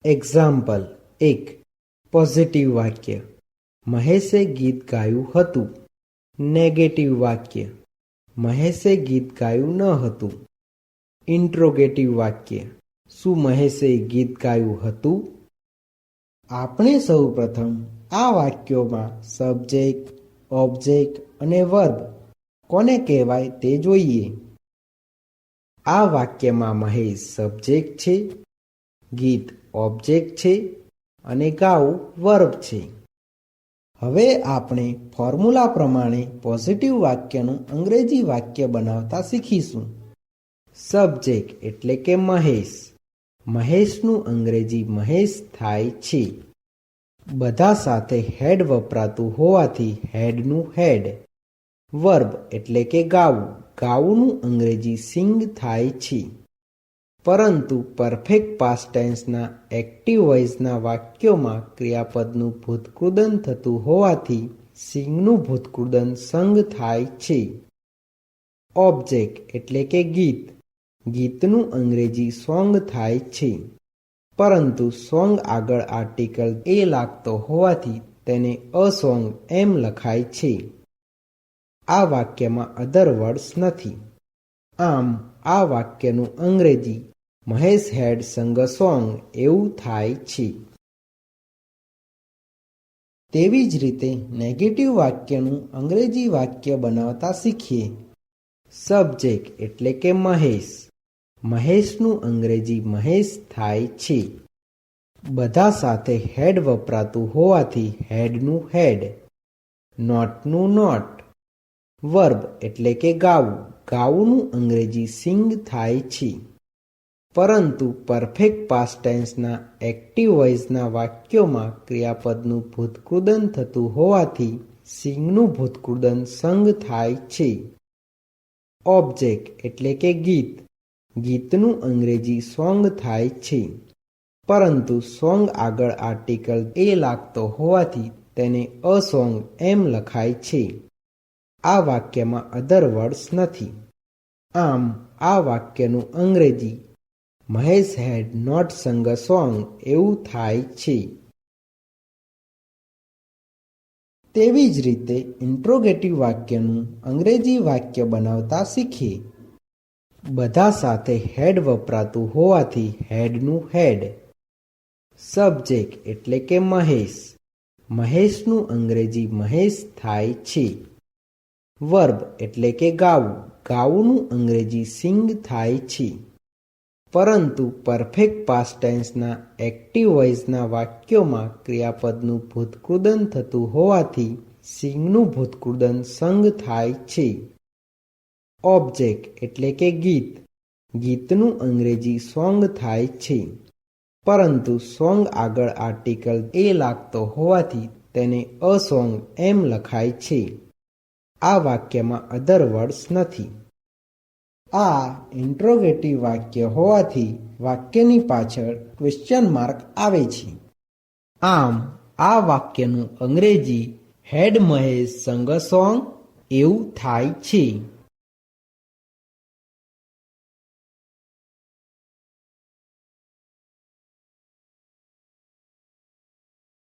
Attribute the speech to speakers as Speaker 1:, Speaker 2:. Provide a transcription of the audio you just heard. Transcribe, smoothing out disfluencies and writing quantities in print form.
Speaker 1: Example 1. Positive વાક્ય: મહેશે ગીત ગાયું હતું. નેગેટિવ વાક્ય: મહેશે ગીત ગાયું ન હતું. ઇન્ટ્રોગેટિવ વાક્ય: શું મહેશે ગીત ગાયું હતું? આપણે સૌ પ્રથમ આ વાક્યોમાં સબ્જેક્ટ, ઓબ્જેક્ટ અને વર્બ કોને કહેવાય તે જોઈએ. આ વાક્યમાં મહેશ સબ્જેક્ટ છે, ગીત ઓબ્જેક્ટ છે અને ગાવું વર્બ છે. હવે આપણે ફોર્મ્યુલા પ્રમાણે પોઝિટિવ વાક્યનું અંગ્રેજી વાક્ય બનાવતા શીખીશું. સબ્જેક્ટ એટલે કે મહેશ. મહેશનું અંગ્રેજી મહેશ થાય છે. બધા સાથે હેડ વપરાતું હોવાથી હેડનું હેડ. વર્બ એટલે કે ગાવું. ગાવુંનું અંગ્રેજી સિંગ થાય છે. પરંતુ પરફેક્ટ પાસ્ટ ટેન્સના એક્ટિવ વોઇસના વાક્યોમાં ક્રિયાપદનું ભૂતકૃદન થતું હોવાથી સિંગનું ભૂતકૃદન સંગ થાય છે. ઓબ્જેક્ટ એટલે કે ગીત. ગીતનું અંગ્રેજી સોંગ થાય છે. પરંતુ સોંગ આગળ આર્ટિકલ એ લાગતો હોવાથી તેને અ સોંગ એમ લખાય છે. આ વાક્યમાં અધર વર્ડ્સ નથી. આમ આ વાક્યનું અંગ્રેજી મહેશ હેડ સંગ અ સોંગ એવું થાય છે. તેવી જ રીતે નેગેટિવ વાક્યનું અંગ્રેજી વાક્ય બનાવતા શીખીએ. સબ્જેક્ટ એટલે કે મહેશ. મહેશનું અંગ્રેજી મહેશ થાય છે. બધા સાથે હેડ વપરાતું હોવાથી હેડનું હેડ. નોટનું નોટ. વર્બ એટલે કે ગાવું. ગાવુંનું અંગ્રેજી સિંગ થાય છે. પરંતુ પરફેક્ટ પાસ્ટ ટેન્સના એક્ટિવ વોઇસના વાક્યોમાં ક્રિયાપદનું ભૂતકૃદન થતું હોવાથી સિંગનું ભૂતકૃદન સંગ થાય છે. ઓબ્જેક્ટ એટલે કે ગીત. ગીતનું અંગ્રેજી સોંગ થાય છે. પરંતુ સોંગ આગળ આર્ટિકલ એ લાગતો હોવાથી તેને અ સોંગ એમ લખાય છે. આ વાક્યમાં અધર વર્ડ્સ નથી. આમ આ વાક્યનું અંગ્રેજી મહેશ હેડ નોટ સંગ અ સોંગ એવું થાય છે. તેવી જ રીતે ઇન્ટ્રોગેટિવ વાક્યનું અંગ્રેજી વાક્ય બનાવતા શીખીએ. બધા સાથે હેડ વપરાતું હોવાથી હેડનું હેડ. સબ્જેક્ટ એટલે કે મહેશ. મહેશનું અંગ્રેજી મહેશ થાય છે. વર્બ એટલે કે ગાવું. ગાવુંનું અંગ્રેજી સિંગ થાય છે. પરંતુ પરફેક્ટ પાસ્ટ ટેન્સના એક્ટિવ વોઇસના વાક્યોમાં ક્રિયાપદનું ભૂતકૃદન થતું હોવાથી સિંગનું ભૂતકૃદન સંગ થાય છે. ઓબ્જેક્ટ એટલે કે ગીત. ગીતનું અંગ્રેજી સોંગ થાય છે. પરંતુ સોંગ આગળ આર્ટિકલ એ લાગતો હોવાથી તેને અ સોંગ એમ લખાય છે. આ વાક્યમાં અધર વર્ડ્સ નથી. આ ઇન્ટ્રોગેટિવ વાક્ય હોવાથી વાક્યની પાછળ ક્વેશ્ચન માર્ક આવે છે. આમ આ વાક્યનું અંગ્રેજી હેડ મહેશ સંગ અ સોંગ એવું થાય છે.